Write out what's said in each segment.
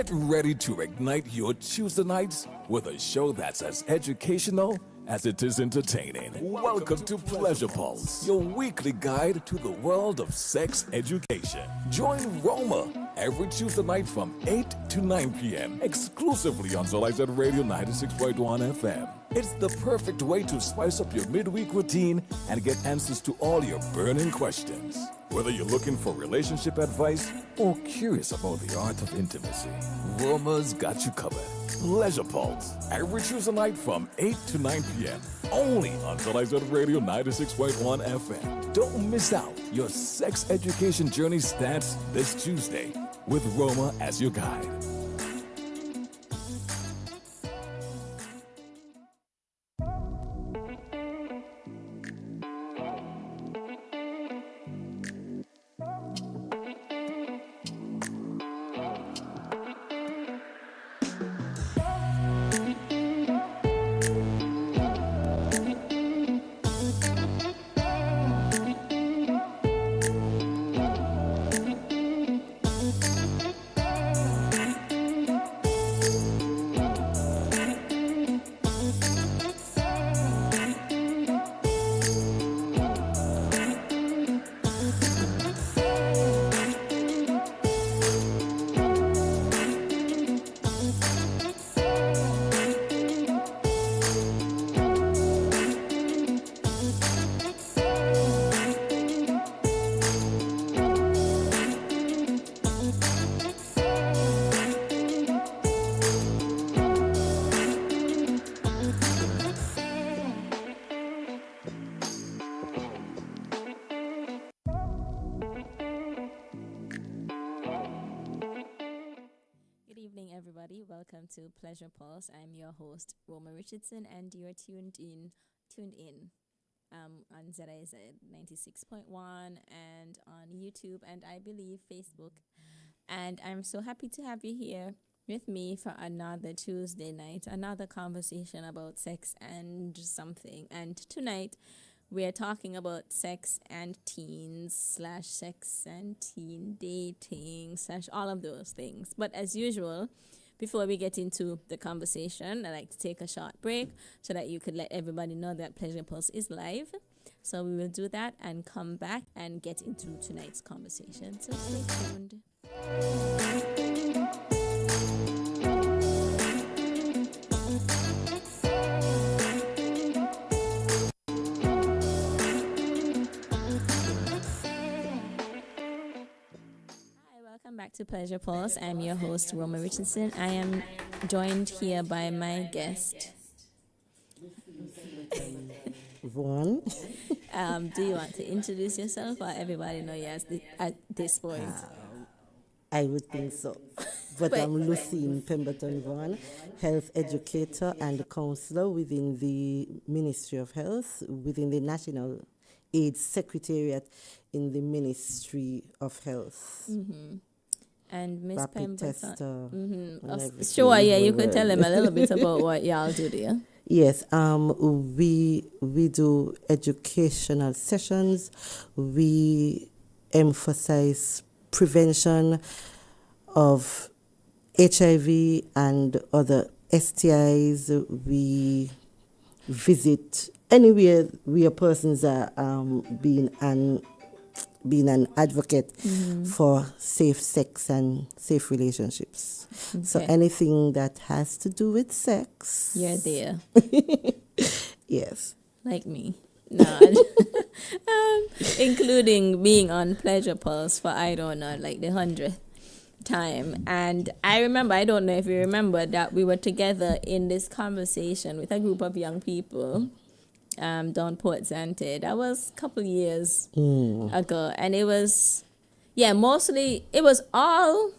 Get ready to ignite your Tuesday nights with a show that's as educational as it is entertaining. Welcome to Pleasure Pulse, your weekly guide to the world of sex education. Join Roma every Tuesday night from 8 to 9 p.m. exclusively on Normalizing Radio 96.1 FM. It's the perfect way to spice up your midweek routine and get answers to all your burning questions. Whether you're looking for relationship advice or curious about the art of intimacy, Roma's got you covered. Pleasure Pulse, every Tuesday night from 8 to 9 p.m. Only on Normalizing Radio 96.1 FM. Don't miss out. Your sex education journey starts this Tuesday with Roma as your guide. Everybody, welcome to Pleasure Pulse. I'm your host, Roma Richardson, and you're tuned in on ZIZ 96.1 and on YouTube and I believe Facebook. And I'm so happy to have you here with me for another Tuesday night, another conversation about sex and something. And tonight we're talking about sex and teens / sex and teen dating / all of those things. But as usual, before we get into the conversation, I like to take a short break so that you could let everybody know that Pleasure Pulse is live. So we will do that and come back and get into tonight's conversation. So stay tuned. Welcome back to Pleasure Pulse. I'm your host, Roma Richardson. I am joined here by my guest, Vaughn. Do you want to introduce yourself, or everybody know you at this point? I would think so. But I'm Lucine Pemberton Vaughn, health educator and counselor within the Ministry of Health, within the National AIDS Secretariat in the Ministry of Health. Mm-hmm. And Miss Rapid Pemberton. tester. Sure, yeah, you could tell them a little bit about what y'all do there. Yes, we do educational sessions. We emphasize prevention of HIV and other STIs. We visit anywhere where persons are being an advocate for safe sex and safe relationships. Okay. So anything that has to do with sex. You're there. Yes. Like me. No. Including being on Pleasure Pulse for, I don't know, like the 100th time. And I remember, I don't know if you remember, that we were together in this conversation with a group of young people down Port Zante. That was a couple years ago. And it was, mostly, it was all,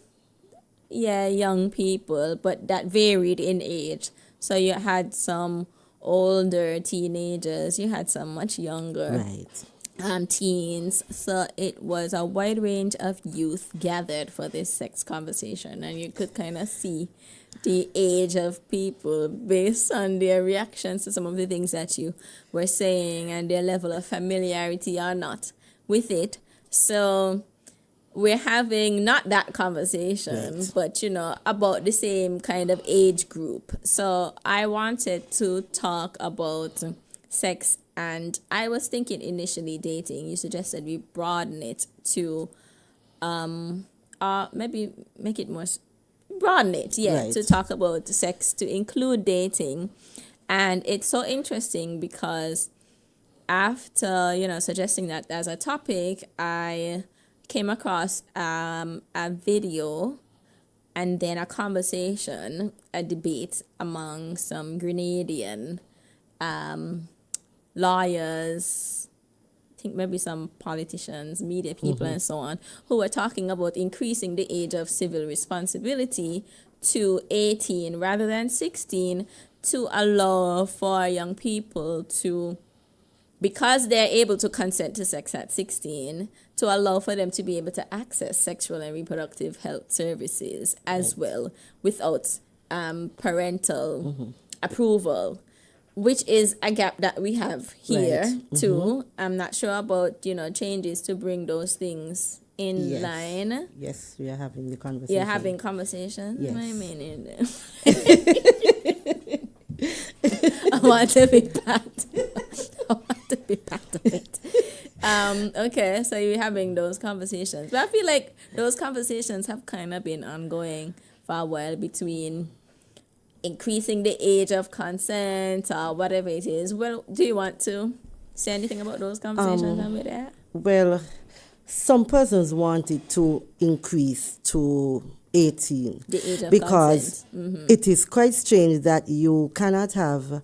young people, but that varied in age. So you had some older teenagers, you had some much younger teens. So it was a wide range of youth gathered for this sex conversation. And you could kind of see the age of people based on their reactions to some of the things that you were saying and their level of familiarity or not with it. So we're having not that conversation, Right. but about the same kind of age group. So I wanted to talk about sex, and I was thinking initially dating. You suggested we broaden it to maybe make it more broaden it, yeah, Right. to talk about sex, to include dating. And it's so interesting because after suggesting that as a topic, I came across a video and then a conversation, a debate among some Grenadian lawyers, I think maybe some politicians, media people, and so on, who were talking about increasing the age of civil responsibility to 18 rather than 16, to allow for young people to, because they're able to consent to sex at 16, to allow for them to be able to access sexual and reproductive health services as well without parental approval, which is a gap that we have here too. I'm not sure about changes to bring those things in Yes. line. Yes, we are having the conversation. You're having conversations. Yes. I mean, I want to be part. I want to be part of it. Okay, so you're having those conversations, but I feel like those conversations have kind of been ongoing for a while, between increasing the age of consent or whatever it is. Well, do you want to say anything about those conversations over there? Well, some persons want it to increase to 18 The age of because consent. it is quite strange that you cannot have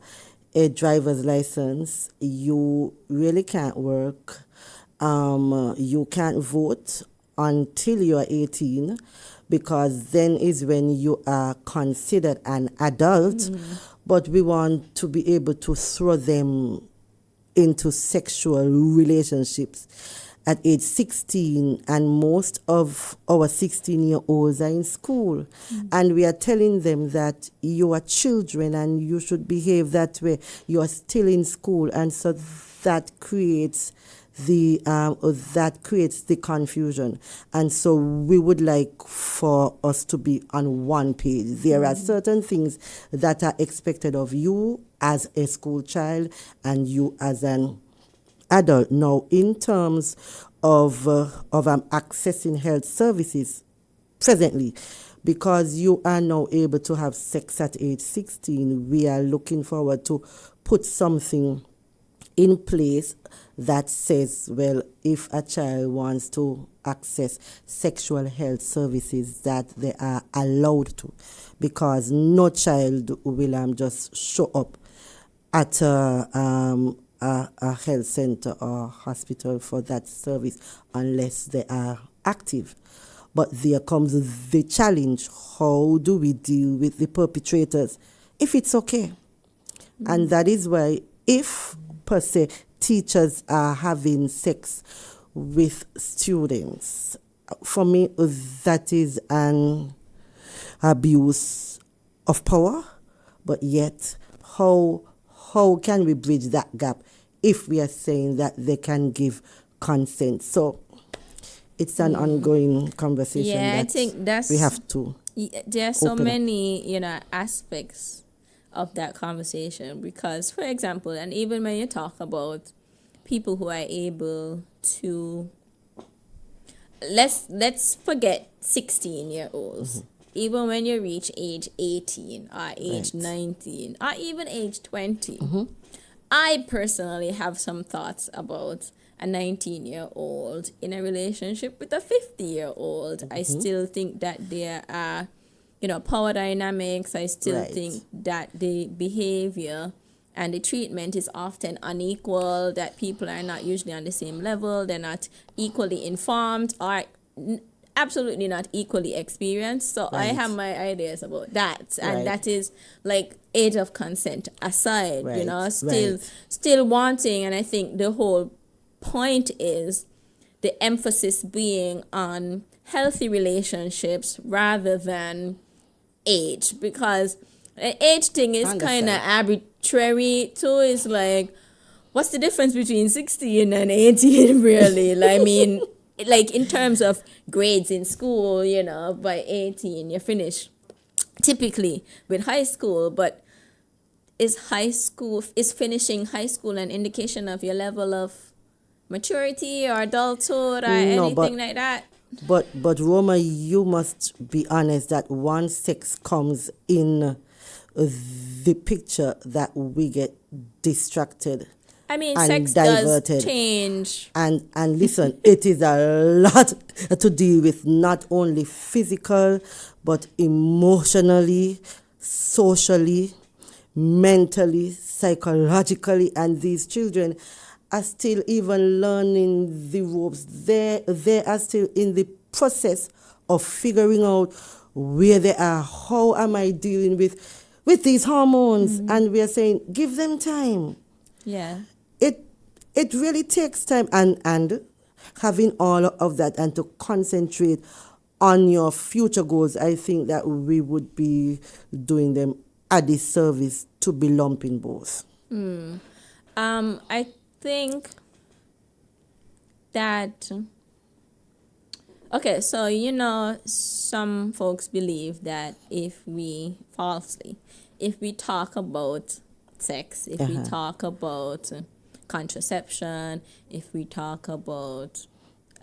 a driver's license, you really can't work, you can't vote until you are 18, because then is when you are considered an adult. But we want to be able to throw them into sexual relationships at age 16, and most of our 16-year-olds are in school, and we are telling them that you are children and you should behave that way. You are still in school, and so that creates the confusion. And so we would like for us to be on one page. There are certain things that are expected of you as a school child and you as an adult. Now, in terms of accessing health services presently, because you are now able to have sex at age 16, we are looking forward to put something in place that says, well, if a child wants to access sexual health services, that they are allowed to, because no child will just show up at a health center or hospital for that service unless they are active. But there comes the challenge: how do we deal with the perpetrators if it's okay? And that is why, if per se teachers are having sex with students, for me that is an abuse of power. But yet, how can we bridge that gap if we are saying that they can give consent? So it's an ongoing conversation. Yeah, I that think that's, we have to. There are so open up. many, aspects of that conversation, because, for example, and even when you talk about people who are able to, let's forget 16-year-olds. Even when you reach age 18 or age 19 or even age 20, I personally have some thoughts about a 19-year-old in a relationship with a 50-year-old. I still think that there are, power dynamics. I still think that the behavior and the treatment is often unequal, that people are not usually on the same level, they're not equally informed, or absolutely not equally experienced. So I have my ideas about that, and that is like age of consent aside, still wanting. And I think the whole point is the emphasis being on healthy relationships rather than age, because the age thing is kind of arbitrary too. It's like, what's the difference between 16 and 18 really? I mean, like in terms of grades in school, you know, by 18 you finish typically with high school, but is finishing high school an indication of your level of maturity or adulthood or anything like that? But Roma, you must be honest that once sex comes in the picture, that we get distracted. I mean, and sex diverted. does change. And listen, it is a lot to deal with, not only physical, but emotionally, socially, mentally, psychologically, and these children are still even learning the ropes. They are still in the process of figuring out where they are. How am I dealing with these hormones? And we are saying, give them time. Yeah. It really takes time, and having all of that and to concentrate on your future goals, I think that we would be doing them a disservice to be lumping both. I think that, okay, so you know, some folks believe that if we talk about sex, if we talk about contraception, if we talk about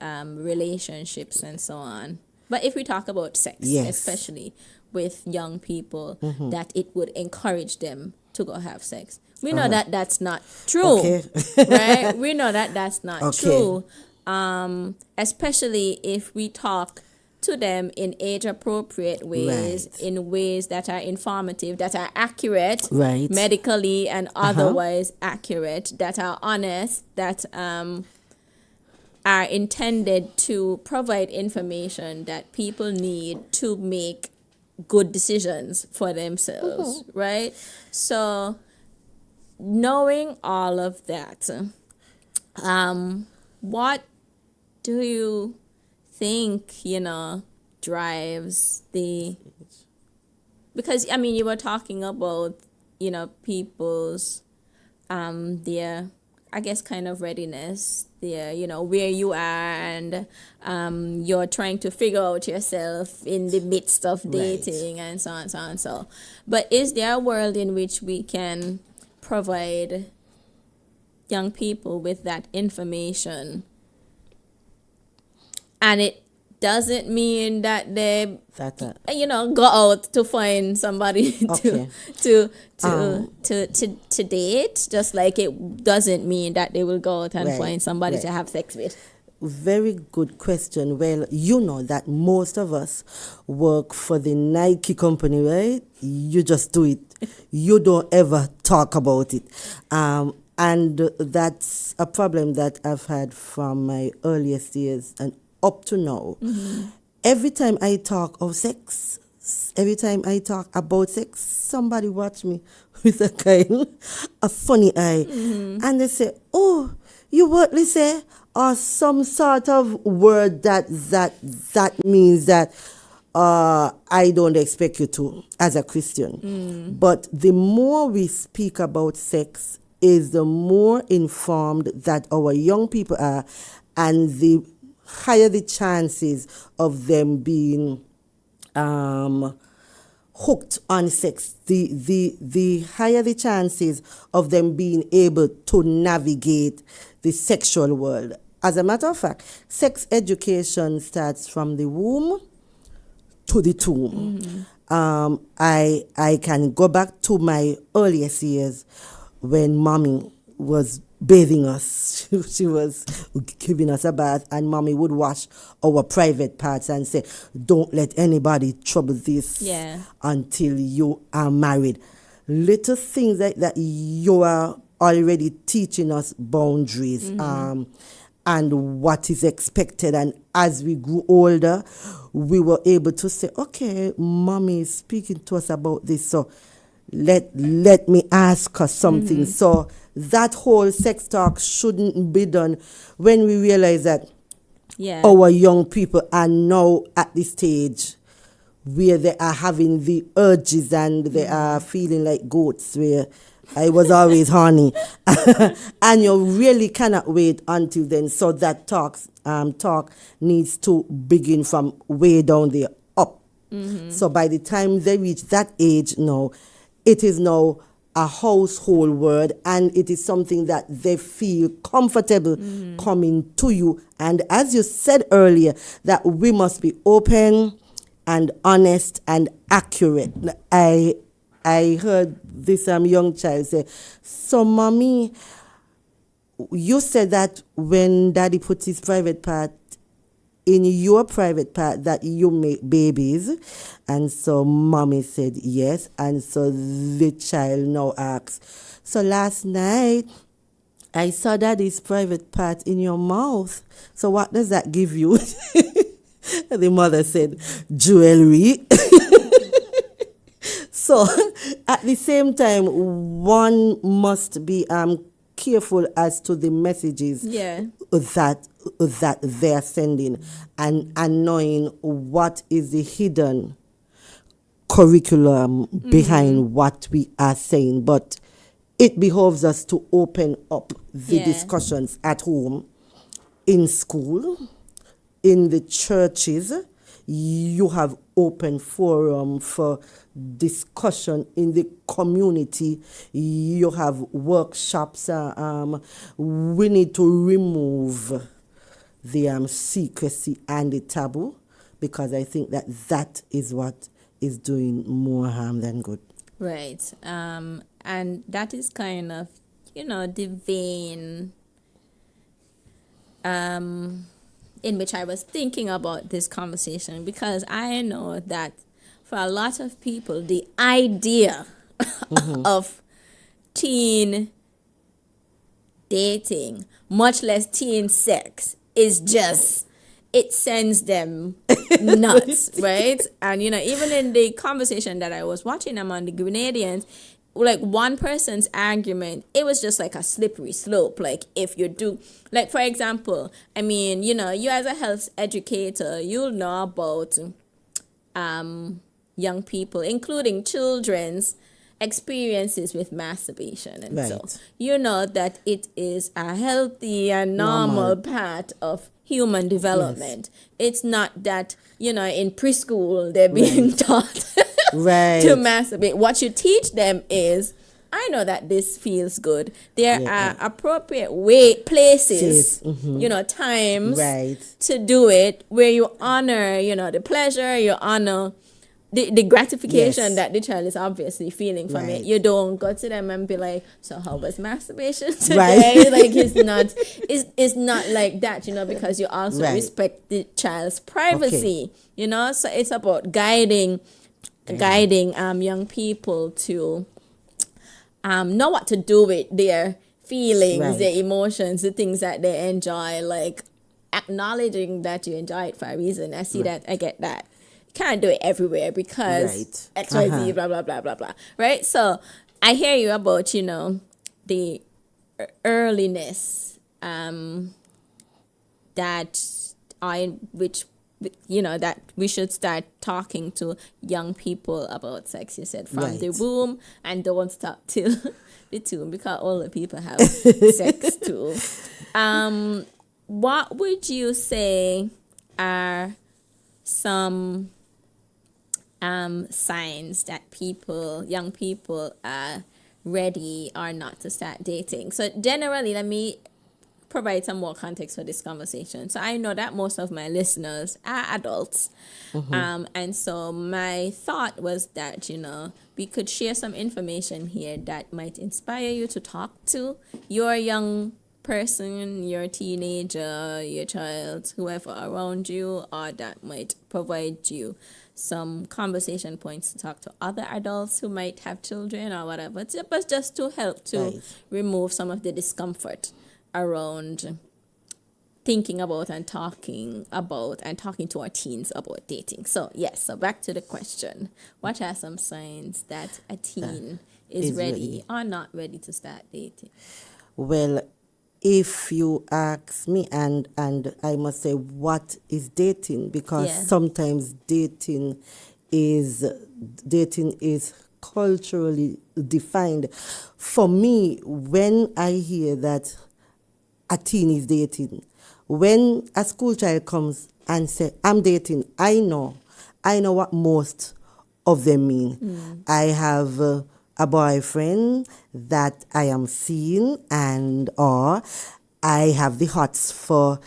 relationships and so on, but if we talk about sex, especially with young people, that it would encourage them to go have sex. We know that that's not true, right? We know that that's not true, especially if we talk to them in age-appropriate ways, in ways that are informative, that are accurate, medically and otherwise accurate, that are honest, that are intended to provide information that people need to make good decisions for themselves, right? So, knowing all of that, what do you think, you know, drives because I mean, you were talking about, you know, people's their, I guess, kind of readiness, their, you know, where you are, and you're trying to figure out yourself in the midst of dating and so on. So but is there a world in which we can provide young people with that information? And it doesn't mean that they, you know, go out to find somebody to date. Just like it doesn't mean that they will go out and find somebody to have sex with. Very good question. Well, you know that most of us work for the Nike company, right? You just do it. You don't ever talk about it. And that's a problem that I've had from my earliest years and up to now. Every time I talk of sex, every time I talk about sex, somebody watch me with a funny eye. And they say, oh, you what they say? Or some sort of word that means that I don't expect you to as a Christian. But the more we speak about sex is the more informed that our young people are, and the higher the chances of them being hooked on sex, the higher the chances of them being able to navigate the sexual world. As a matter of fact, sex education starts from the womb to the tomb. I can go back to my earliest years when mommy was bathing us. She was giving us a bath, and mommy would wash our private parts and say, don't let anybody trouble this until you are married. Little things like that, you are already teaching us boundaries and what is expected. And as we grew older, we were able to say, okay, mommy is speaking to us about this, so let me ask her something. So that whole sex talk shouldn't be done when we realize that our young people are now at the stage where they are having the urges and they are feeling like goats, where I was always horny. And you really cannot wait until then. So that talk needs to begin from way down there up. So by the time they reach that age now, it is now a household word, and it is something that they feel comfortable coming to you. And as you said earlier, that we must be open and honest and accurate. I heard this young child say, so mommy, you said that when daddy puts his private part in your private part that you make babies. And so mommy said yes. And so the child now asks, so last night I saw daddy's private part in your mouth. So what does that give you? The mother said, jewelry. So at the same time, one must be careful as to the messages that they're sending, and knowing what is the hidden curriculum behind what we are saying. But it behoves us to open up the discussions at home, in school, in the churches. You have open forum for discussion in the community. You have workshops. We need to remove the secrecy and the taboo, because I think that is what is doing more harm than good. Right. And that is kind of, the vein in which I was thinking about this conversation, because I know that for a lot of people, the idea of teen dating, much less teen sex, is just, it sends them nuts, right? And, even in the conversation that I was watching among the Grenadians, like one person's argument, it was just like a slippery slope. Like if you do, like for example, I mean, you as a health educator, you'll know about young people, including children's experiences with masturbation. And so you know that it is a healthy and normal part of human development. It's not that, in preschool they're being taught to masturbate. What you teach them is, I know that this feels good. There are appropriate places, times to do it, where you honor, the pleasure, you honor the gratification that the child is obviously feeling from it. You don't go to them and be like, so how was masturbation today? Like it's not like that, because you also respect the child's privacy, so it's about guiding young people to know what to do with their feelings, their emotions, the things that they enjoy, like acknowledging that you enjoy it for a reason. I see that, I get that. Can't do it everywhere because XYZ, blah, blah, blah, blah, blah. Right? So I hear you about, the earliness that we should start talking to young people about sex. You said from the womb, and don't stop till the tomb, because older people have sex too. What would you say are some signs that young people are ready or not to start dating? So generally, let me provide some more context for this conversation. So I know that most of my listeners are adults. And so my thought was that, we could share some information here that might inspire you to talk to your young person, your teenager, your child, whoever around you, or that might provide you some conversation points to talk to other adults who might have children or whatever, but just to help to remove some of the discomfort around thinking about and talking to our teens about dating. So so back to the question. What are some signs that a teen is ready or not ready to start dating? Well, if you ask me, and I must say, what is dating? Because sometimes dating is culturally defined. For me, when I hear that a teen is dating, when a school child comes and say, I'm dating, I know what most of them mean. I have a boyfriend that I am seeing, and or I have the hots for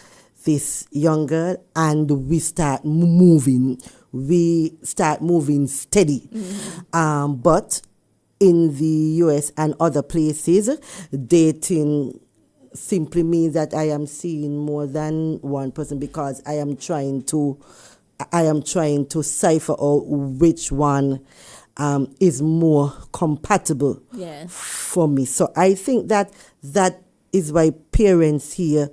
this young girl, and we start moving. We start moving steady. But in the US and other places, dating simply means that I am seeing more than one person, because I am trying to cipher out which one is more compatible for me. So I think that is why parents here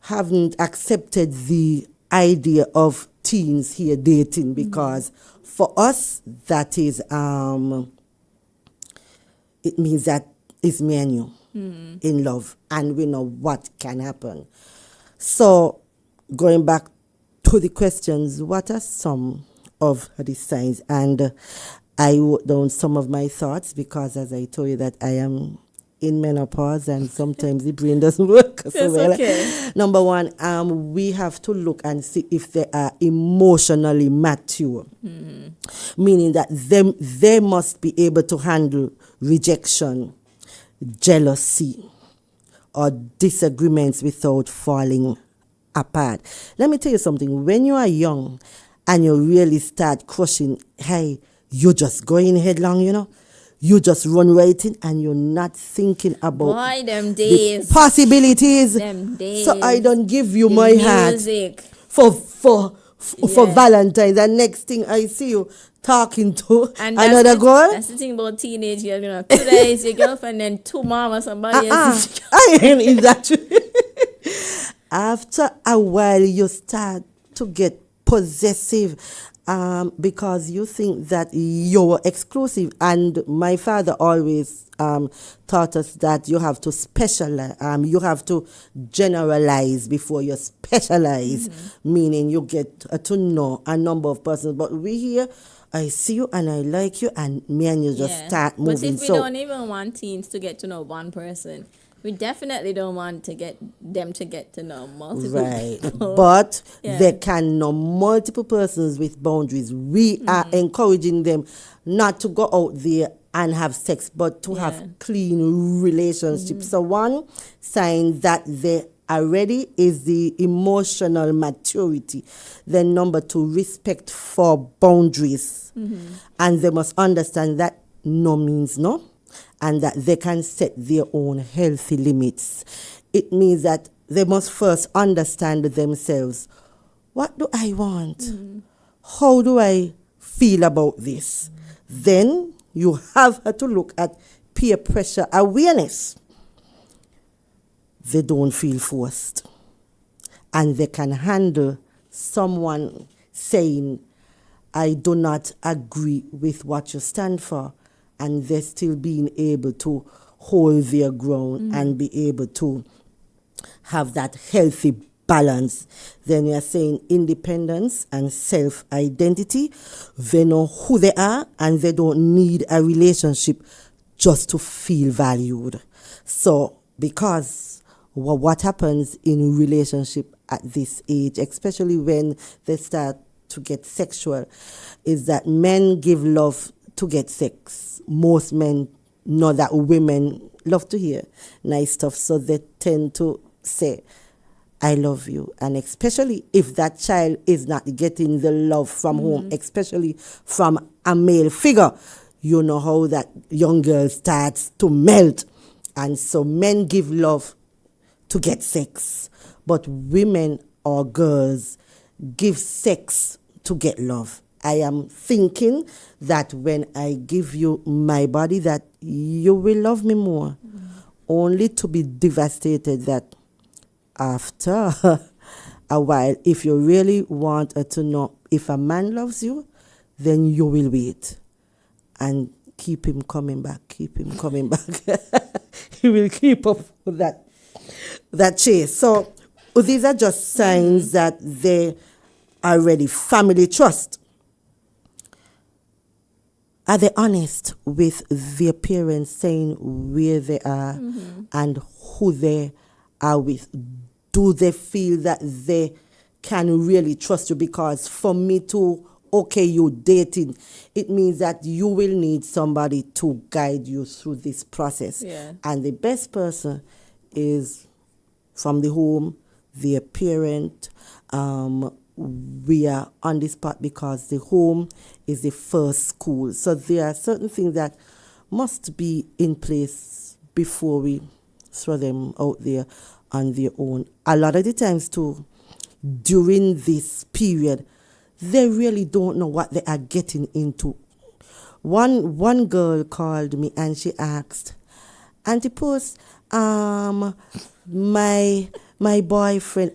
haven't accepted the idea of teens here dating, because for us that is it means that it's me and you in love, and we know what can happen. So going back to the questions, what are some of the signs? And I wrote down some of my thoughts, because as I told you that I am in menopause and sometimes the brain doesn't work so well. Okay. Number one, we have to look and see if they are emotionally mature, meaning that they must be able to handle rejection, jealousy, or disagreements without falling apart. Let me tell you something. When you are young and you really start crushing, hey, you're just going headlong, you just run right in, and you're not thinking about them days, the possibilities. Them days. So I don't give you The my music. heart for Valentine's, and next thing I see you talking to another girl. That's the thing about teenage girls, today is your girlfriend, then tomorrow somebody else. I ain't in that. After a while, you start to get possessive, because you think that you're exclusive. And my father always taught us that you have to specialize, you have to generalize before you specialize, meaning you get to know a number of persons. But we here, I see you and I like you, and me and you just start moving. But if we don't even want teens to get to know one person, we definitely don't want to get them to get to know multiple people. But they can know multiple persons with boundaries. We are encouraging them not to go out there and have sex, but to have clean relationships. So one sign that they are ready is the emotional maturity. Then number two, respect for boundaries. And they must understand that no means no, and that they can set their own healthy limits. It means that they must first understand themselves. What do I want? How do I feel about this? Then you have to look at peer pressure awareness. They don't feel forced, and they can handle someone saying, I do not agree with what you stand for, and they're still being able to hold their ground and be able to have that healthy balance. Then you're saying independence and self-identity. They know who they are, and they don't need a relationship just to feel valued. So because what happens in relationship at this age, especially when they start to get sexual, is that men give love to get sex. Most men know that women love to hear nice stuff, so they tend to say, I love you. And especially if that child is not getting the love from home, especially from a male figure, you know how that young girl starts to melt. And so men give love to get sex, but women or girls give sex to get love. I am thinking that when I give you my body, that you will love me more, only to be devastated that after a while, if you really want to know if a man loves you, then you will wait and keep him coming back, keep him coming back. He will keep up with that chase. So these are just signs that they are ready. Family trust. are they honest with their parents, saying where they are and who they are with? Do they feel that they can really trust you? Because for me to, okay, you dating, it means that you will need somebody to guide you through this process. Yeah. And the best person is from the home, their parent. We are on this part because the home is the first school. So there are certain things that must be in place before we throw them out there on their own. A lot of the times too, during this period, they really don't know what they are getting into. One girl called me and she asked, Auntie Puss, my boyfriend,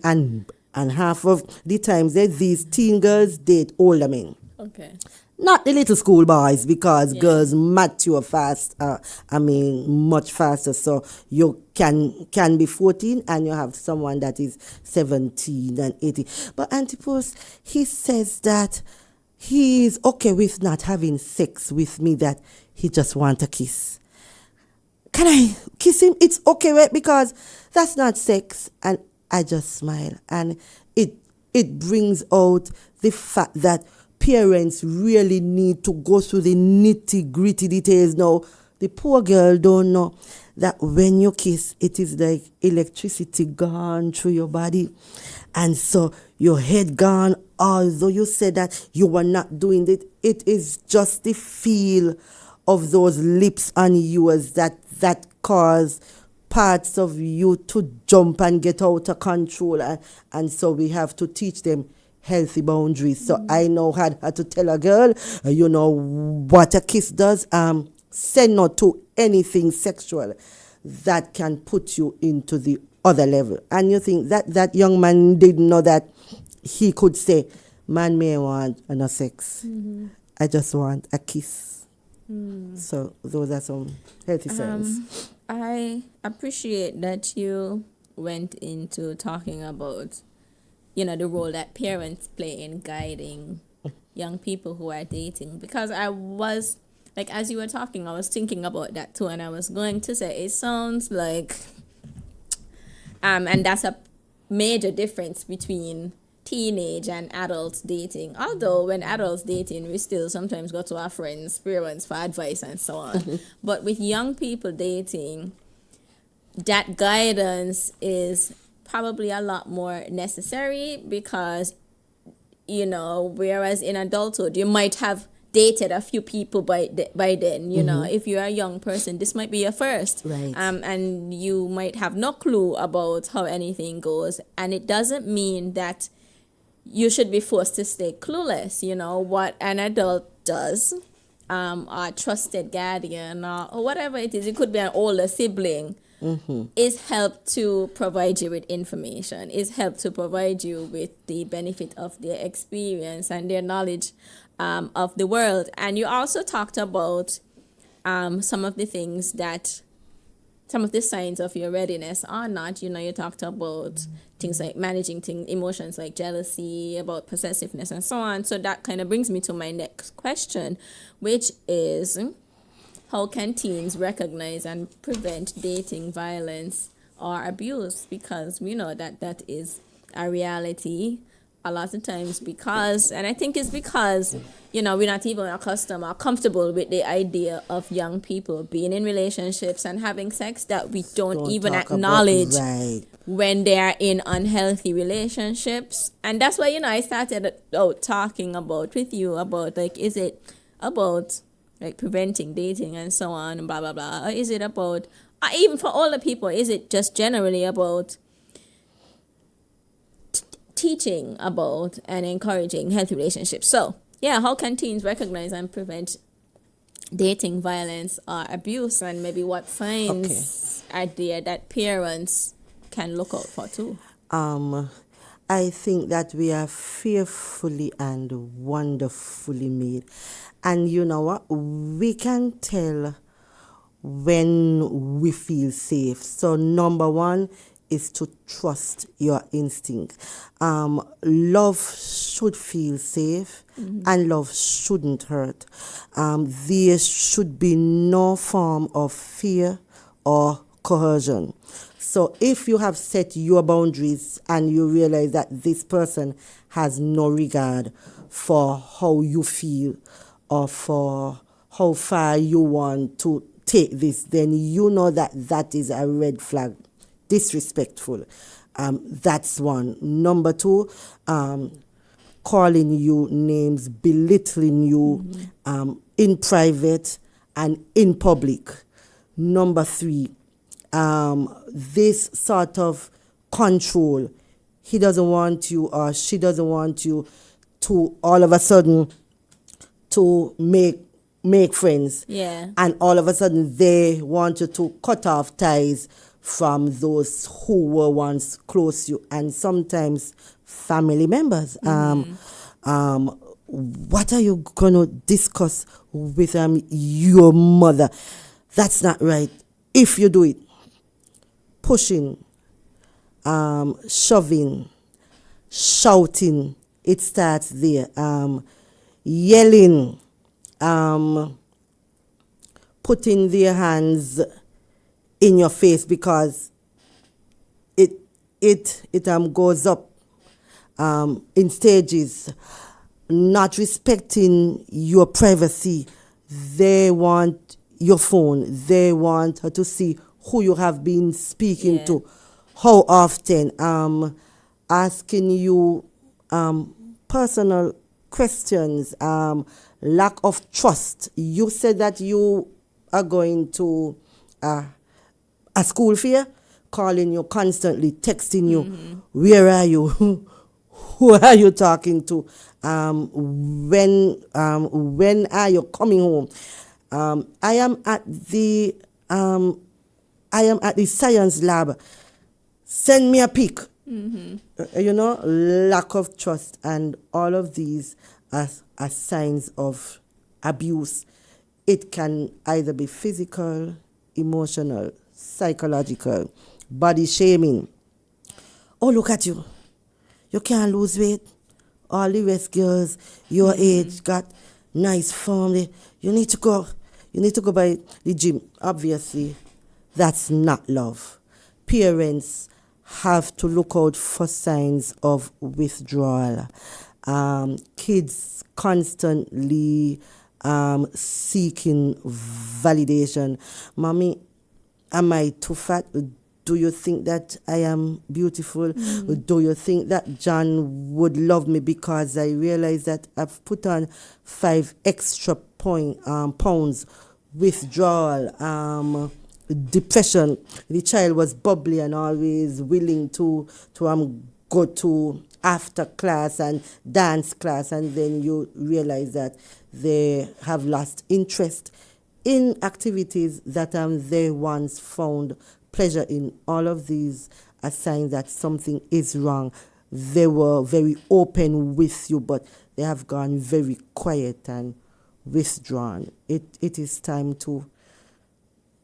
and half of the times these teen girls date older men. Okay. Not the little school boys, because Yeah. girls mature fast. Much faster. So you can be 14 and you have someone that is 17 and 18. But Antipus, he says that he is okay with not having sex with me, that he just want a kiss. Can I kiss him? It's okay, right? Because that's not sex. And I just smile. And it brings out the fact that parents really need to go through the nitty-gritty details. Now, the poor girl don't know that when you kiss, it is like electricity gone through your body. And so your head gone, although you said that you were not doing it, it is just the feel of those lips on yours that cause parts of you to jump and get out of control. And so we have to teach them healthy boundaries. So I know how to tell a girl, what a kiss does. Say no to anything sexual that can put you into the other level. And you think that young man didn't know that he could say, man may want no sex. I just want a kiss. So those are some healthy signs. I appreciate that you went into talking about, the role that parents play in guiding young people who are dating. Because I was, as you were talking, I was thinking about that too. And I was going to say, it sounds like, and that's a major difference between teenage and adults dating. Although when adults dating, we still sometimes go to our friends' parents for advice and so on. But with young people dating, that guidance is probably a lot more necessary because, whereas in adulthood, you might have dated a few people by then, if you're a young person, this might be your first. Right. And you might have no clue about how anything goes. And it doesn't mean that you should be forced to stay clueless. What an adult does, a trusted guardian or whatever it is, it could be an older sibling, is help to provide you with information, is help to provide you with the benefit of their experience and their knowledge of the world. And you also talked about some of the things that, some of the signs of your readiness or not. You talked about things like managing emotions like jealousy, about possessiveness and so on. So that kind of brings me to my next question, which is, how can teens recognize and prevent dating violence or abuse? Because we know that is a reality a lot of times, because, and I think it's because, we're not even accustomed or comfortable with the idea of young people being in relationships and having sex, that we don't even acknowledge when they are in unhealthy relationships. And that's why, I started out talking about with you about, is it about preventing dating and so on and blah, blah, blah? Or is it about, even for older people, is it just generally about teaching about and encouraging healthy relationships? So, how can teens recognize and prevent dating violence or abuse, and maybe what signs are there that parents can look out for too? I think that we are fearfully and wonderfully made. And you know what? We can tell when we feel safe. So number one is to trust your instinct. Love should feel safe, and love shouldn't hurt. There should be no form of fear or coercion. So if you have set your boundaries and you realize that this person has no regard for how you feel or for how far you want to take this, then you know that that is a red flag. Disrespectful. That's one. Number two, calling you names, belittling you in private and in public. Number three, this sort of control. He doesn't want you or she doesn't want you to all of a sudden to make friends. Yeah. And all of a sudden they want you to cut off ties from those who were once close to you, and sometimes family members. What are you going to discuss with your mother? That's not right. If you do it, pushing, shoving, shouting, it starts there. Yelling, putting their hands in your face because it goes up in stages. Not respecting your privacy. They want your phone. They want her to see who you have been speaking to, how often, asking you personal questions, lack of trust. You said that you are going to a school fair, calling you constantly, texting you, where are you? Who are you talking to? When are you coming home? I am at the science lab. Send me a pic. Lack of trust, and all of these are signs of abuse. It can either be physical, emotional, psychological, body shaming. Oh, look at you. You can't lose weight. All the rest girls your age got nice form. You need to go by the gym. Obviously, that's not love. Parents have to look out for signs of withdrawal. Kids constantly seeking validation. Mommy, am I too fat? Do you think that I am beautiful? Do you think that John would love me because I realize that I've put on 5 extra pounds? Withdrawal, depression. The child was bubbly and always willing to go to after class and dance class, and then you realize that they have lost interest in activities that they once found pleasure in. All of these are signs that something is wrong. They were very open with you, but they have gone very quiet and withdrawn. It is time to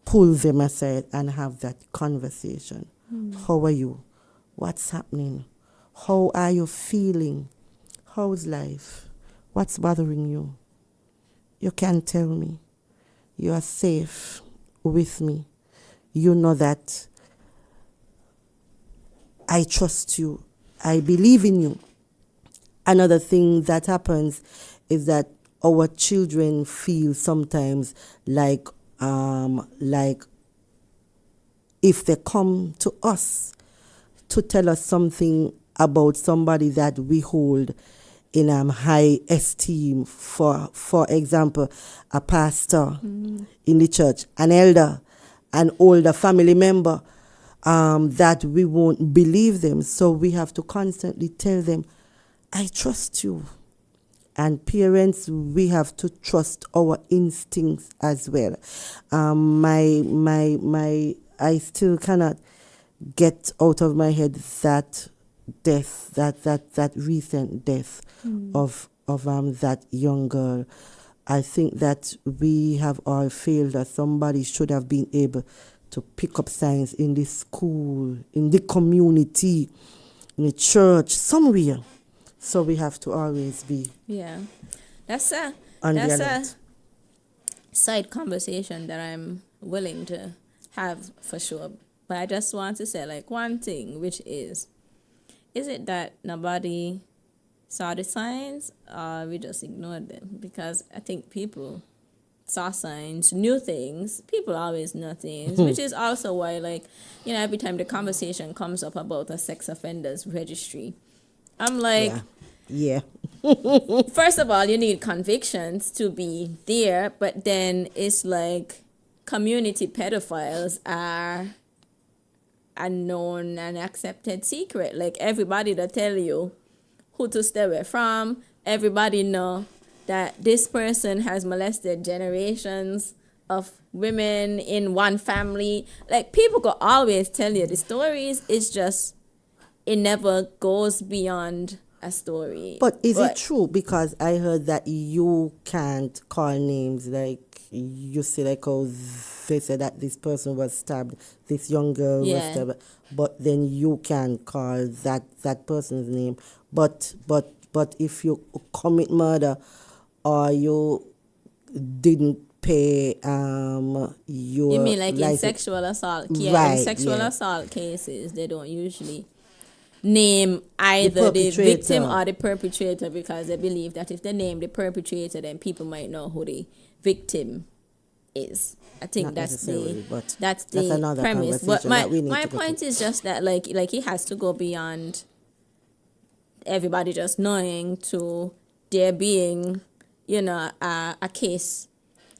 pull them aside and have that conversation. How are you? What's happening? How are you feeling? How's life? What's bothering you? You can tell me. You are safe with me. You know that I trust you. I believe in you. Another thing that happens is that our children feel sometimes like if they come to us to tell us something about somebody that we hold in high esteem, for example, a pastor in the church, an elder, an older family member, that we won't believe them. So we have to constantly tell them, I trust you. And parents, we have to trust our instincts as well. I still cannot get out of my head that death, that recent death of that young girl. I think that we have all failed, that somebody should have been able to pick up signs in the school, in the community, in the church, somewhere. So we have to always be That's a on the that's a alert. side conversation that I'm willing to have for sure. But I just want to say like one thing, which is it that nobody saw the signs or we just ignored them? Because I think people saw signs, knew things. People always know things, which is also why, like, every time the conversation comes up about a sex offenders registry, I'm like, Yeah. first of all, you need convictions to be there, but then it's like community pedophiles are a known and accepted secret. Like everybody that tell you who to stay away from, everybody know that this person has molested generations of women in one family. Like people could always tell you the stories. It's just it never goes beyond a story. But is it true? Because I heard that you can't call names, like you say, like, oh, they said that this person was stabbed, this young girl was stabbed, but then you can call that person's name. But if you commit murder or you didn't pay your you mean like in sexual assault? Yeah, in sexual assault cases, they don't usually name either the victim or the perpetrator, because they believe that if they name the perpetrator, then people might know who the victim is. I think that's the premise. But my point is just that like it has to go beyond everybody just knowing to there being, a case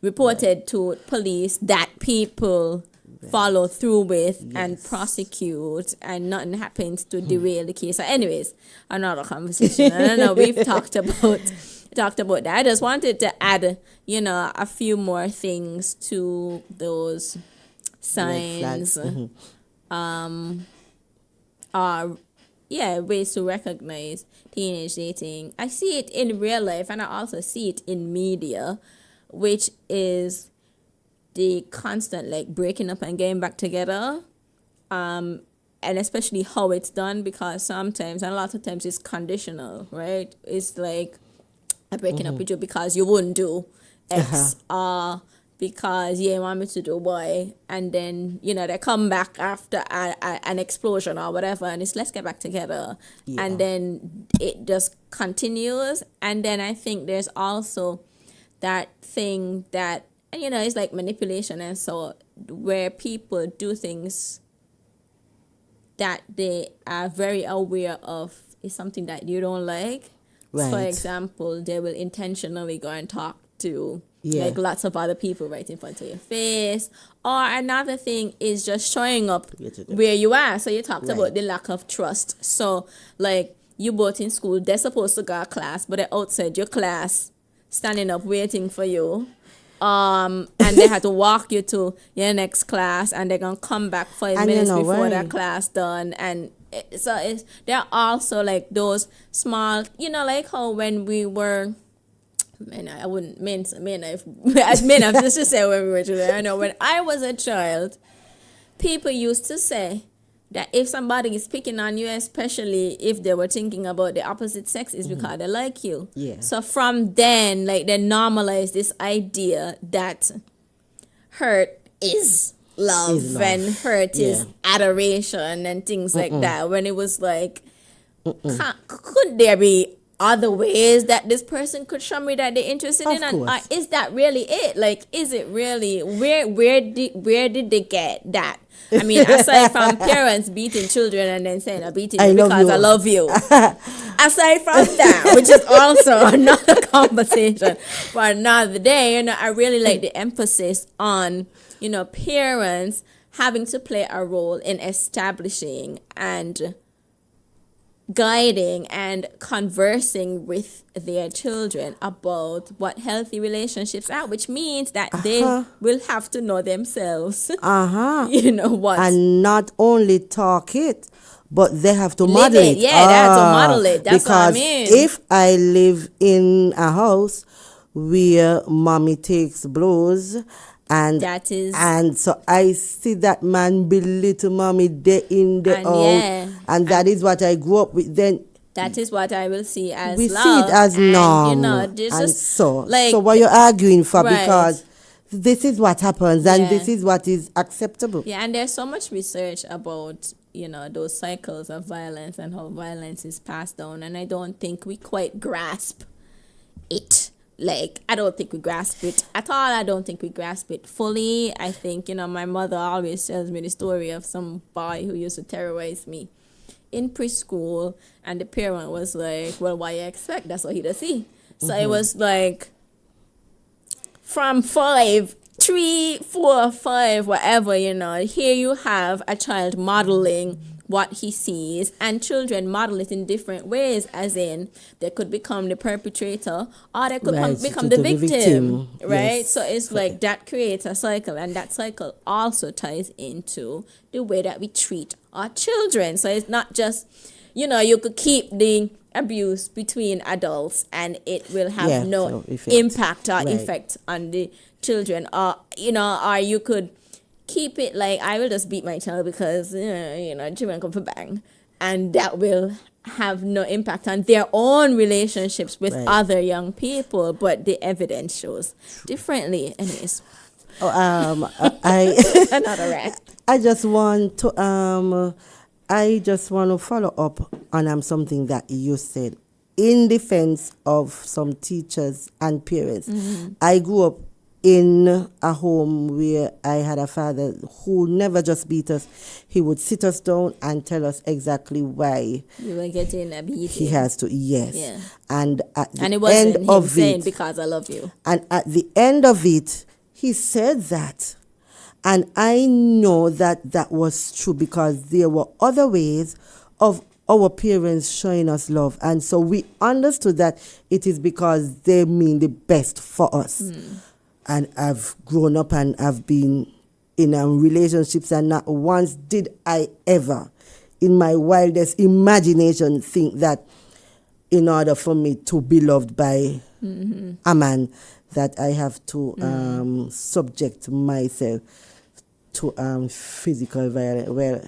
reported to police that people follow through with and prosecute, and nothing happens to derail the case. So anyways, another conversation. I don't know, we've talked about that. I just wanted to add, a few more things to those signs. Ways to recognize teenage dating. I see it in real life, and I also see it in media, which is the constant like breaking up and getting back together, and especially how it's done, because sometimes and a lot of times it's conditional, right? It's like I'm breaking up with you because you wouldn't do X, because you want me to do Y, and then they come back after an explosion or whatever, and it's let's get back together, and then it just continues. And then I think there's also that thing that, it's like manipulation, and so where people do things that they are very aware of is something that you don't like. Right. For example, they will intentionally go and talk to like lots of other people right in front of your face. Or another thing is just showing up where you are. So you talked about the lack of trust. So like you both in school, they're supposed to go to class, but they're outside your class, standing up waiting for you. And they had to walk you to your next class, and they're gonna come back 5 minutes before that class done. And there are also like those small, like how when we were, I wouldn't men as men, I'm just to say when we were children. I know when I was a child, people used to say that if somebody is picking on you, especially if they were thinking about the opposite sex, is because they like you. Yeah. So from then, like they normalized this idea that hurt is love, and hurt is adoration and things like that. When it was like, could there be other ways that this person could show me that they're interested in? And is that really it? Like, is it really where did they get that? I mean, aside from parents beating children and then saying, I'm beating you because I love you. Aside from that, which is also another conversation for another day, I really like the emphasis on, parents having to play a role in establishing and guiding and conversing with their children about what healthy relationships are, which means that they will have to know themselves. What? And not only talk it, but they have to model it. Yeah, they have to model it. That's because what I mean. If I live in a house where mommy takes blows And that is, and so I see that man belittle mommy day in, day and out. yeah, And that is what I grew up with. Then that is what I will see as we love. see it as and, norm. You know, there's And just so like what you're arguing for, right. because this is what happens and this is what is acceptable. Yeah, and there's so much research about, those cycles of violence and how violence is passed down. And I don't think we quite grasp it. Like, I don't think we grasp it at all. I don't think we grasp it fully. I think, my mother always tells me the story of some boy who used to terrorize me in preschool, and the parent was like, well, why you expect? That's what he does see. So it was like from 5, 3, 4, 5, whatever, here you have a child modeling what he sees, and children model it in different ways, as in they could become the perpetrator or they could become the victim, right? Yes. So it's like that creates a cycle, and that cycle also ties into the way that we treat our children. So it's not just, you could keep the abuse between adults and it will have no impact or effect on the children, or or you could keep it like, I will just beat my child because children come for bang, and that will have no impact on their own relationships with other young people. But the evidence shows differently. Anyways, another rant. I just want to follow up on something that you said in defense of some teachers and parents. I grew up in a home where I had a father who never just beat us. He would sit us down and tell us exactly why you were getting a beating. He has to, yes. Yeah. And at the it wasn't end him of saying, it, because I love you. And at the end of it, he said that. And I know that that was true because there were other ways of our parents showing us love. And so we understood that it is because they mean the best for us. And I've grown up and I've been in relationships, and not once did I ever, in my wildest imagination, think that in order for me to be loved by a man, that I have to subject myself to physical violence. Well,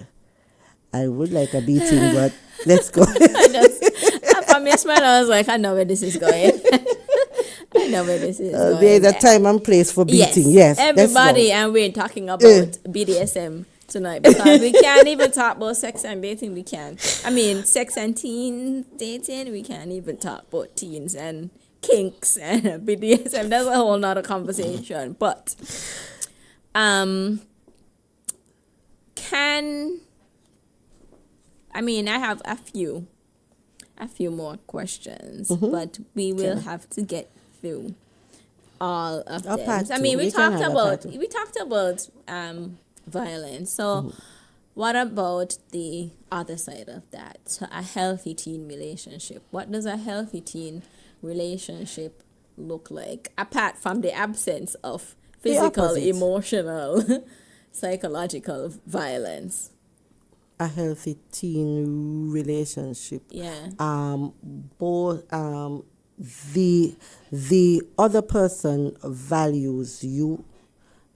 I would like a beating, but let's go. From your smile, I was like, I know where this is going. I know where this is going. There's a time and place for beating. Yes, everybody, and we're talking about BDSM tonight because we can't even talk about sex and dating. We can't. I mean, sex and teen dating. We can't even talk about teens and kinks and BDSM. That's a whole nother conversation. But, I have a few more questions, but we will have to get through all of them. We talked about violence. So what about the other side of that? So a healthy teen relationship. What does a healthy teen relationship look like, apart from the absence of physical, emotional, psychological violence? A healthy teen relationship. Yeah. Both the other person values you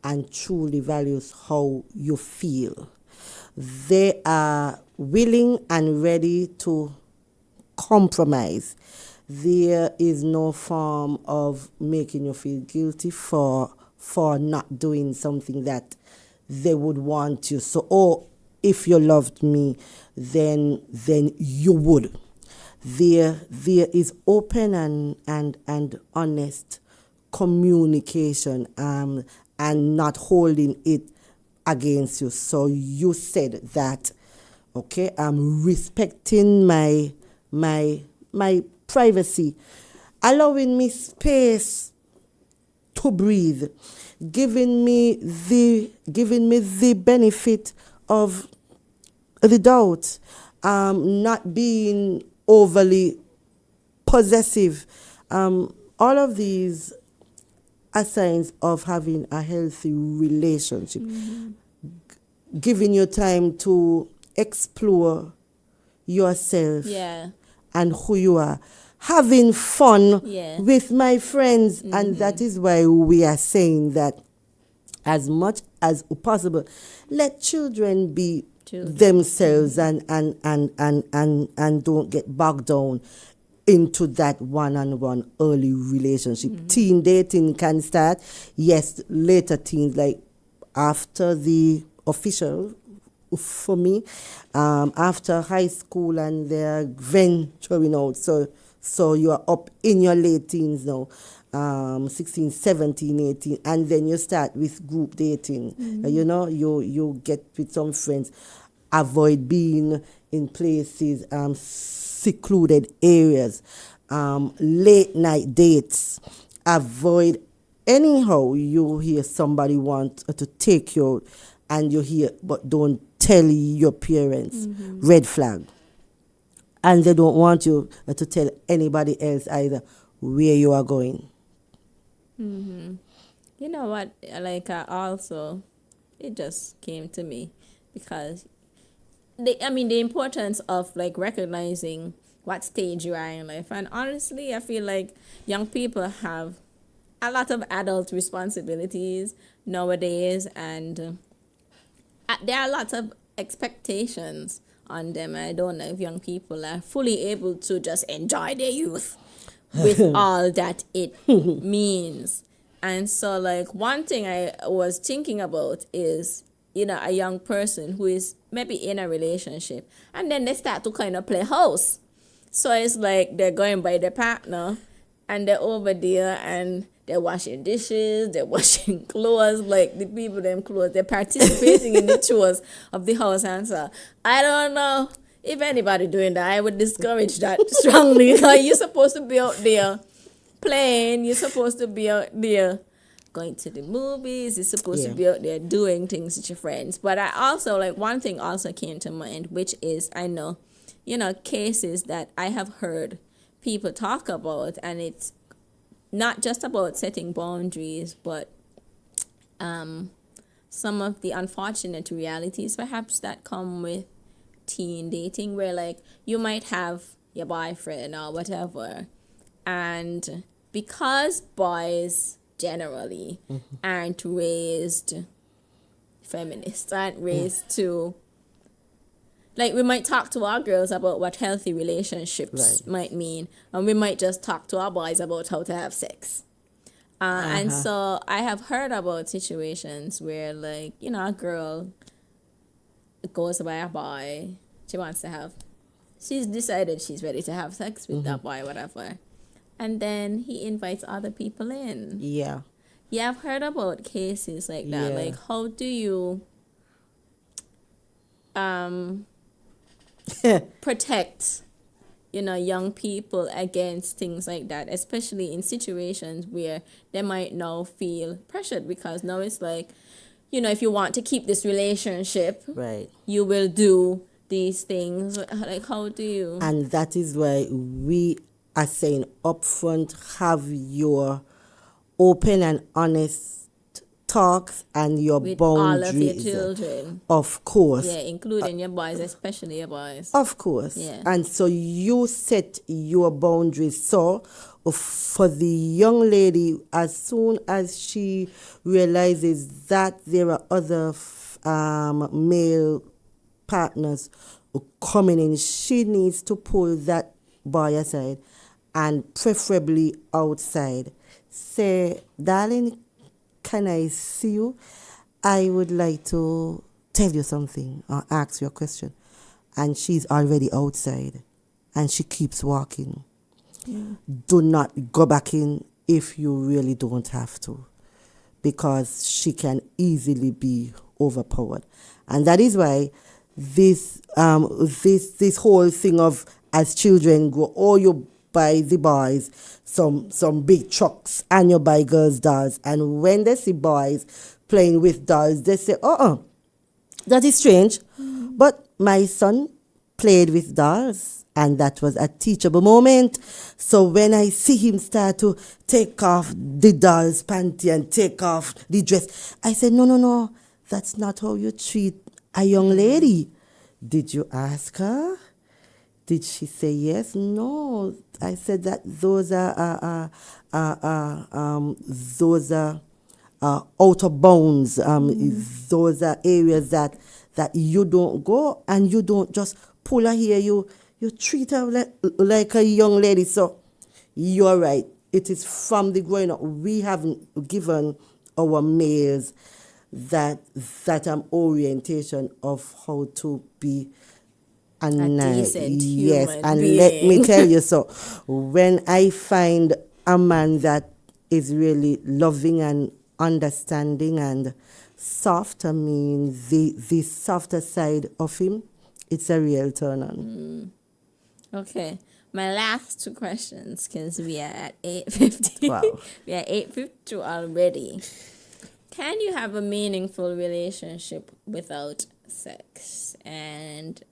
and truly values how you feel. They are willing and ready to compromise. There is no form of making you feel guilty for not doing something that they would want you. So, if you loved me, then you would. There is open and honest communication and not holding it against you. So you said that, okay, I'm respecting my privacy, allowing me space to breathe, giving me the benefit of the doubt, not being overly possessive. All of these are signs of having a healthy relationship. Giving you time to explore yourself and who you are. Having fun with my friends. And that is why we are saying that as much as possible, let children be Children. themselves and don't get bogged down into that one-on-one early relationship. Teen dating can start, yes, later teens, like after the official, for me, after high school and they're venturing out. So you are up in your late teens now, 16, 17, 18, and then you start with group dating. You know, you get with some friends. Avoid being in places, secluded areas, late night dates. Avoid anyhow you hear somebody want to take you out and you hear but don't tell your parents. Red flag. And they don't want you to tell anybody else either where you are going. You know what? Like, also, it just came to me because, the importance of, like, recognizing what stage you are in life. And honestly, I feel like young people have a lot of adult responsibilities nowadays, and there are lots of expectations on them. I don't know if young people are fully able to just enjoy their youth with all that it means. And so, like, one thing I was thinking about is, a young person who is maybe in a relationship and then they start to kind of play house. So it's like they're going by their partner and they're over there and they're washing dishes, they're washing clothes, like the people them clothes, they're participating in the chores of the house. And so I don't know if anybody doing that. I would discourage that strongly. Because you're supposed to be out there playing, you're supposed to be out there going to the movies, you're supposed to be out there doing things with your friends. But I also, like, one thing also came to mind, which is, I know, cases that I have heard people talk about, and it's not just about setting boundaries, but some of the unfortunate realities perhaps that come with teen dating, where, like, you might have your boyfriend or whatever, and because boys generally aren't raised feminists, aren't raised to, like, we might talk to our girls about what healthy relationships might mean, and we might just talk to our boys about how to have sex. And so I have heard about situations where, like, a girl goes by a boy, she's decided she's ready to have sex with that boy, whatever. And then he invites other people in. Yeah, I've heard about cases like that. Yeah. Like, how do you protect, young people against things like that, especially in situations where they might now feel pressured, because now it's like, if you want to keep this relationship, you will do these things. Like, how do you? And that is why we are saying upfront, have your open and honest talks and your with boundaries. All of your children. Of course. Yeah, including your boys, especially your boys. Of course. Yeah. And so you set your boundaries. So for the young lady, as soon as she realizes that there are other male partners coming in, she needs to pull that boy aside, and preferably outside. Say, darling, can I see you? I would like to tell you something or ask you a question. And she's already outside and she keeps walking. Do not go back in if you really don't have to, because she can easily be overpowered. And that is why this whole thing of, as children grow, oh, you buy the boys some big trucks and you buy girls' dolls. And when they see boys playing with dolls, they say, that is strange. But my son played with dolls, and that was a teachable moment. So when I see him start to take off the doll's panty and take off the dress, I said, no, that's not how you treat a young lady. Did you ask her? Did she say yes? No. I said that those are out of bounds. Those are areas that you don't go, and you don't just pull her here. You treat her like a young lady. So you're right. It is from the growing up. We haven't given our males that orientation of how to be a decent yes, human and being. let me tell you, so when I find a man that is really loving and understanding and soft, I mean the softer side of him, it's a real turn on. Okay. My last 2 questions, because we are at 8:50. Wow. We are 8:52 already. Can you have a meaningful relationship without sex? And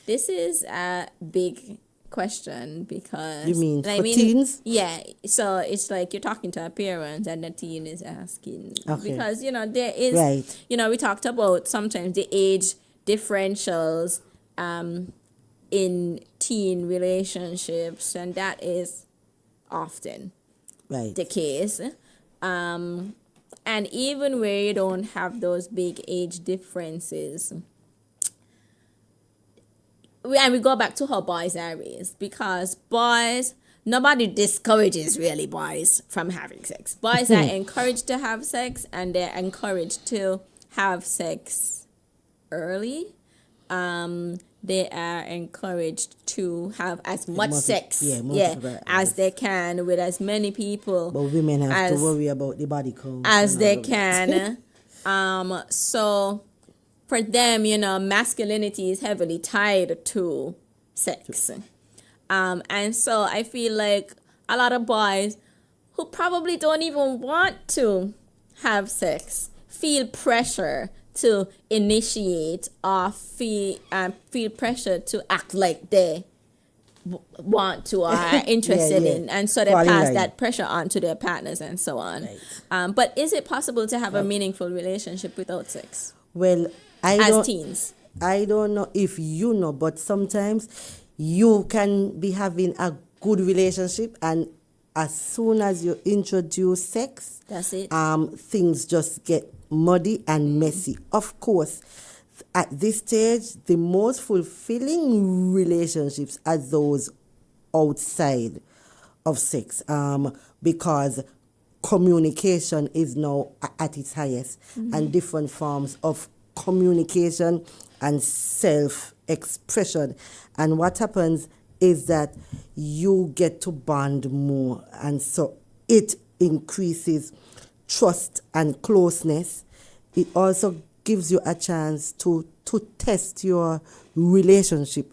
this is a big question because... You mean for teens? Yeah. So it's like you're talking to a parent and the teen is asking. Okay. Because, there is... Right. we talked about sometimes the age differentials in teen relationships, and that is often Right. the case. And even where you don't have those big age differences, we go back to how boys are raised, because boys, nobody discourages really boys from having sex. Boys are encouraged to have sex, and they're encouraged to have sex early. They are encouraged to have as much sex as they can with as many people. But women have to worry about the body count as they can. So for them, masculinity is heavily tied to sex. And so I feel like a lot of boys who probably don't even want to have sex feel pressure to initiate, or feel pressure to act like they want to or are interested in, and so they pass that pressure on to their partners and so on. Right. But is it possible to have a meaningful relationship without sex? Well, as teens, I don't know if you know, but sometimes you can be having a good relationship, and as soon as you introduce sex, that's it. Things just get muddy and messy. Of course, at this stage, the most fulfilling relationships are those outside of sex, because communication is now at its highest, and different forms of communication and self-expression. And what happens is that you get to bond more, and so it increases trust and closeness. It also gives you a chance to test your relationship.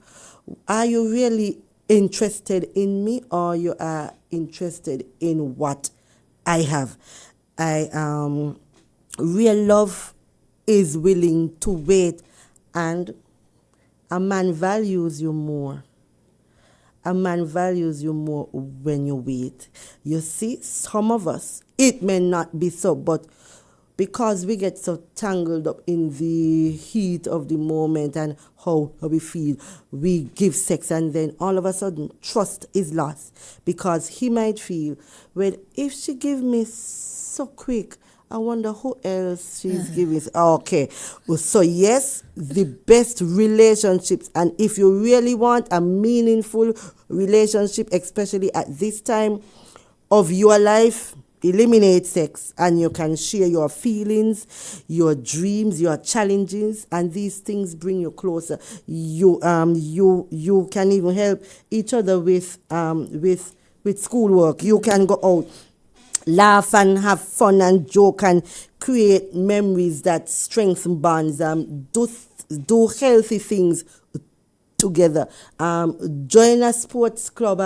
Are you really interested in me, or you are interested in what I have? Real love is willing to wait, and a man values you more. A man values you more when you wait. You see, some of us, it may not be so, but because we get so tangled up in the heat of the moment and how we feel, we give sex, and then all of a sudden trust is lost, because he might feel, well, if she give me so quick, I wonder who else she's giving. Okay. So yes, the best relationships, and if you really want a meaningful relationship, especially at this time of your life, eliminate sex, and you can share your feelings, your dreams, your challenges, and these things bring you closer. You can even help each other with schoolwork. You can go out, laugh and have fun and joke and create memories that strengthen bonds. Do healthy things together. Join a sports club.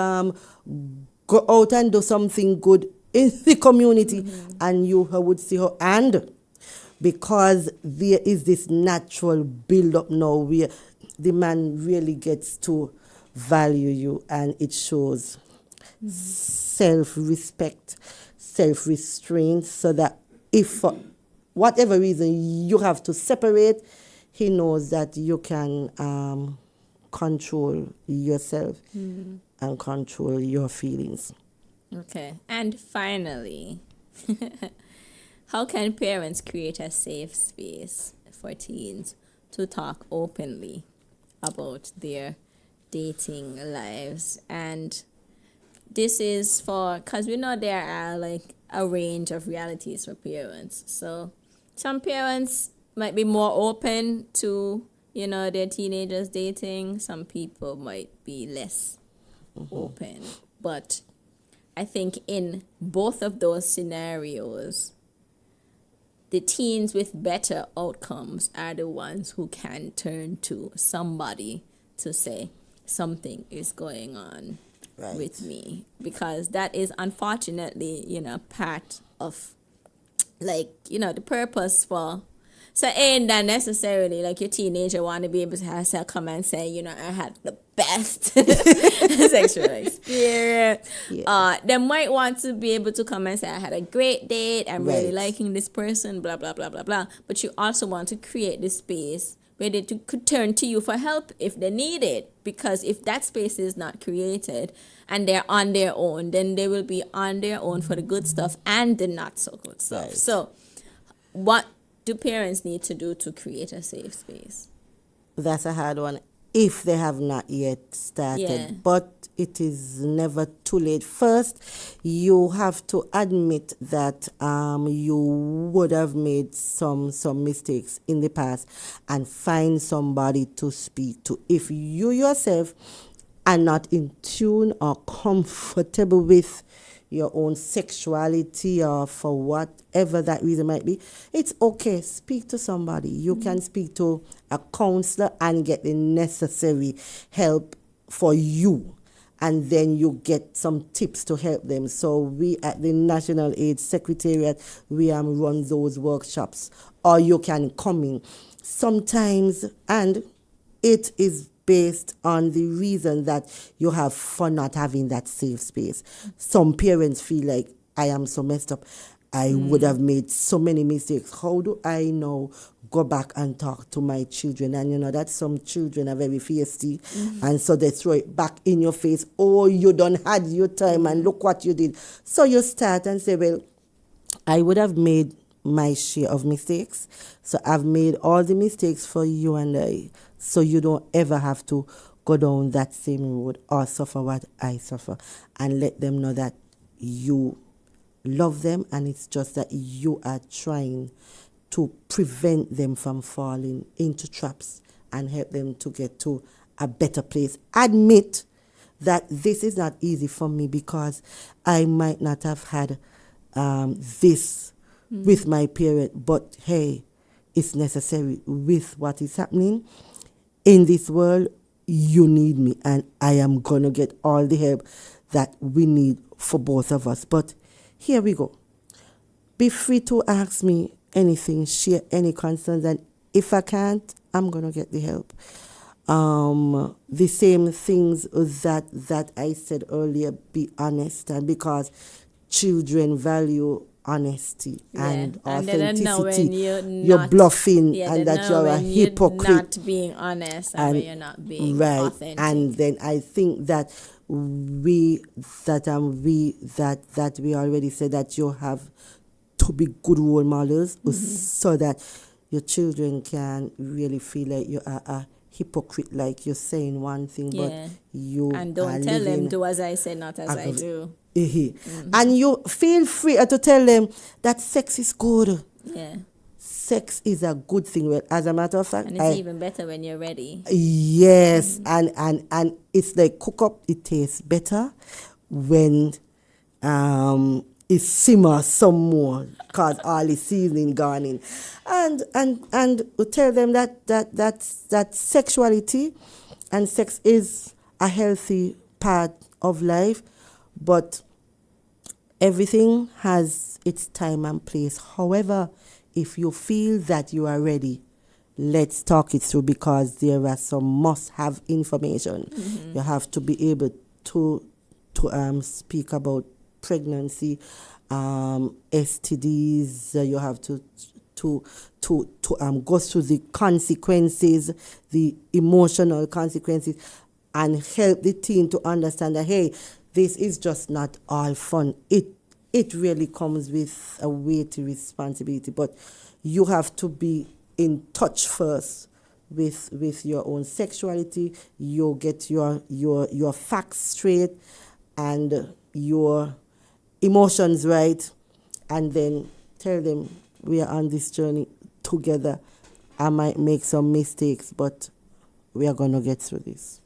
Go out and do something good in the community, and you would see her. And because there is this natural build-up now where the man really gets to value you, and it shows self-respect, self-restraint, so that if for whatever reason you have to separate, he knows that you can control yourself and control your feelings. Okay. And finally, How can parents create a safe space for teens to talk openly about their dating lives? And this is for, because we know there are like a range of realities for parents. So some parents might be more open to, their teenagers dating. Some people might be less open. But I think in both of those scenarios, the teens with better outcomes are the ones who can turn to somebody to say something is going on with me. Because that is unfortunately, part of the purpose for. So ain't that necessarily like your teenager want to be able to have come and say, I had the best sexual experience. Yeah. They might want to be able to come and say, I had a great date, I'm really liking this person, blah, blah, blah, blah, blah. But you also want to create this space where they could turn to you for help if they need it. Because if that space is not created and they're on their own, then they will be on their own for the good stuff and the not so good stuff. Right. So what do parents need to do to create a safe space? That's a hard one if they have not yet started. Yeah. But it is never too late. First, you have to admit that you would have made some mistakes in the past and find somebody to speak to. If you yourself are not in tune or comfortable with your own sexuality or for whatever that reason might be, it's okay. Speak to somebody. You can speak to a counselor and get the necessary help for you. And then you get some tips to help them. So we at the National AIDS Secretariat, we run those workshops. Or you can come in sometimes, and it is based on the reason that you have for not having that safe space. Some parents feel like, I am so messed up. I would have made so many mistakes. How do I now go back and talk to my children? And that some children are very feisty, and so they throw it back in your face. Oh, you done had your time and look what you did. So you start and say, well, I would have made my share of mistakes. So I've made all the mistakes for you and I. So you don't ever have to go down that same road or suffer what I suffer. And let them know that you love them, and it's just that you are trying to prevent them from falling into traps and help them to get to a better place. Admit that this is not easy for me because I might not have had this with my parent, but hey, it's necessary with what is happening in this world. You need me, and I am going to get all the help that we need for both of us. But here we go. Be free to ask me anything, share any concerns, and if I can't, I'm going to get the help. The same things that I said earlier, be honest, and because children value honesty and authenticity. You're bluffing, and that you're a hypocrite. You're not being honest, and when you're not being authentic. And then I think that we already said that you have to be good role models, so that your children can really feel like you are a hypocrite, like you're saying one thing, but you and don't tell them do as I say, not as I do. And you feel free to tell them that sex is good. Yeah. Sex is a good thing. Well, as a matter of fact, and it's even better when you're ready. Yes, and it's like cook up. It tastes better when it simmers some more, because all the seasoning gone in, and we tell them that sexuality and sex is a healthy part of life. But everything has its time and place. However, if you feel that you are ready, let's talk it through, because there are some must-have information. You have to be able to speak about pregnancy, STDs. You have to go through the consequences, the emotional consequences, and help the teen to understand that, hey, this is just not all fun. It it really comes with a weighty responsibility. But you have to be in touch first with your own sexuality. You get your facts straight and your emotions right, and then tell them we are on this journey together. I might make some mistakes, but we are going to get through this.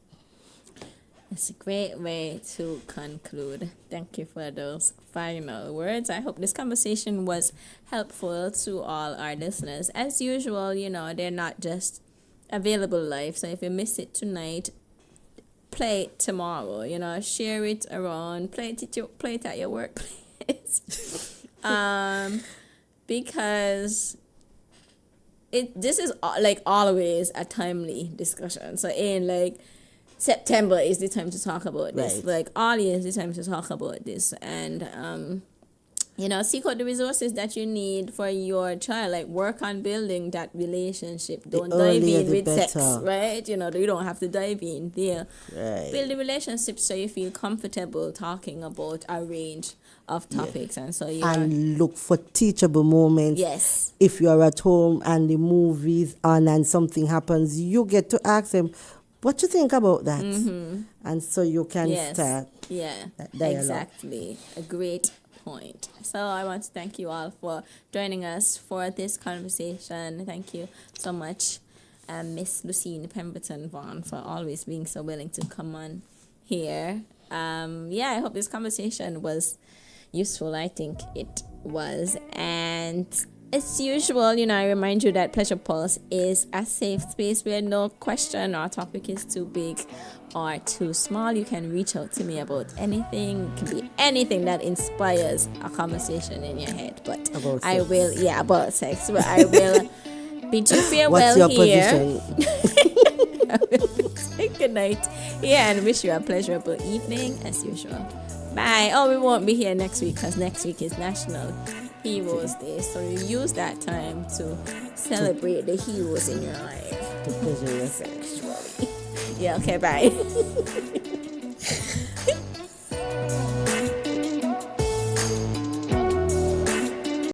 It's a great way to conclude. Thank you for those final words. I hope this conversation was helpful to all our listeners. As usual, they're not just available live. So if you miss it tonight, play it tomorrow. Share it around. Play it at your workplace. Because this is like always a timely discussion. So in September is the time to talk about this. Right. Like all year is the time to talk about this. And seek out the resources that you need for your child. Like work on building that relationship. Don't dive in with sex, right? You don't have to dive in there. Right. Build the relationship so you feel comfortable talking about a range of topics. And so and look for teachable moments. Yes. If you are at home and the movie's on and something happens, you get to ask them, what you think about that? Mm-hmm. And so you can start that dialogue. Exactly. A great point. So I want to thank you all for joining us for this conversation. Thank you so much, Miss Lucine Pemberton Vaughn, for always being so willing to come on here. I hope this conversation was useful. I think it was. And as usual, I remind you that Pleasure Pulse is a safe space where no question or topic is too big or too small. You can reach out to me about anything. It can be anything that inspires a conversation in your head. But about sex. But I will bid you farewell. What's your here. position? I will say good night. And wish you a pleasurable evening as usual. Bye. Oh, we won't be here next week because next week is National Heroes Day. So you use that time to celebrate the heroes in your life. To pleasure yourself. Yeah, okay, bye.